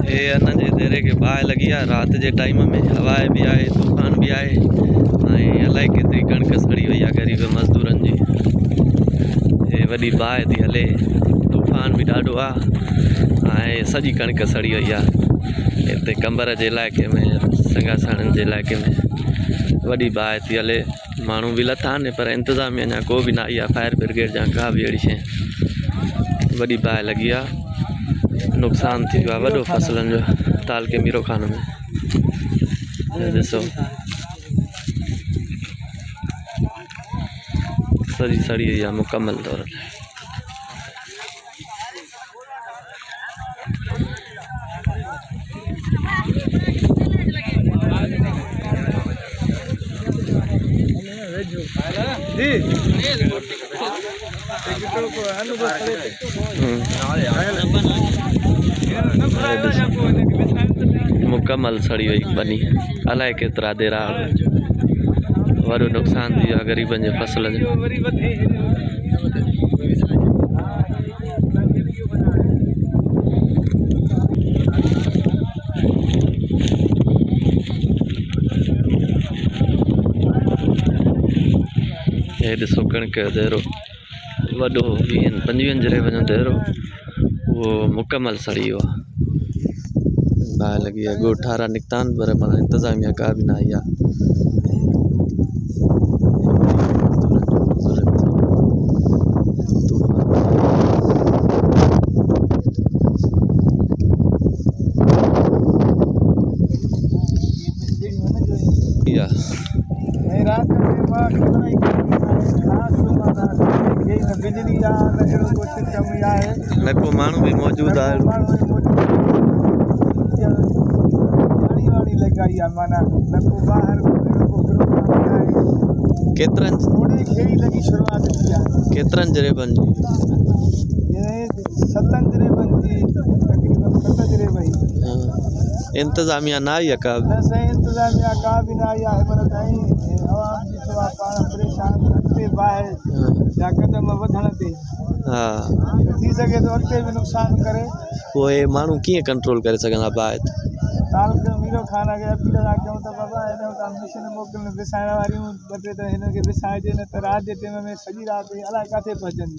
ये अन जे देरे के बाहि लगी आहे रात जे टाइम में हवा भी आहे तूफान भी आहे ऐं अलाए केतिरी कणिक सड़ी वई आहे ग़रीब मज़दूरनि जी। हे वॾी बाहि थी हले तूफान भी ॾाढो आहे ऐं सॼी कणिक सड़ी वई आहे। हिते कंबर जे इलाइक़े में संगासाणनि जे इलाइक़े में वॾी बाहि थी हले माण्हू भी लथा आहिनि पर इंतिज़ामिया अञा को भी न आई आहे फायर ब्रिगेड या का भी अहिड़ी शइ। वॾी बाहि लगी आहे नुक़सान थी वियो आहे वॾो फसलनि जो ताल के मीरो खान में ॾिसो सॼी सड़ी वई आहे मुकमल तौर ते। मुकमल सड़ी वई बनी अलाए केतिरा देरा वॾो नुक़सान थी वियो आहे ग़रीबनि जे फसल जो। हे ॾिसो कणिक जो देरो वॾो 20-25 जरेबनि जो देरो उहो मुकमल सड़ी वियो आहे। बाहि लगी आहे ॻोठ वारा निकिता आहिनि पर माना इंतिज़ामिया का भी न आई आहे। न को माण्हू भी मौजूद आहे केतिरनि जरेबनि जी 7 जरेबनि जी तक़रीबन 7 जरेब आई। इंतिज़ामिया न आई आहे का इंतिज़ामिया का भी न आई आहे पर साईं आवाम जी सवा पाण परेशान अॻिते बाहि या क़दम वधण ते हा थी सघे थो अॻिते भी नुक़सान करे। पोइ हे माण्हू कीअं कंट्रोल करे सघंदा बाहि ते। ताल के मीरो खान खे अपील था कयूं त बाबा हिन वटां मिशन मोकिलनि विसाइण वारियूं ॿ टे त हिन खे विसाइजे न त राति जे टाइम में सॼी राति अलाए किथे पहुचंदी।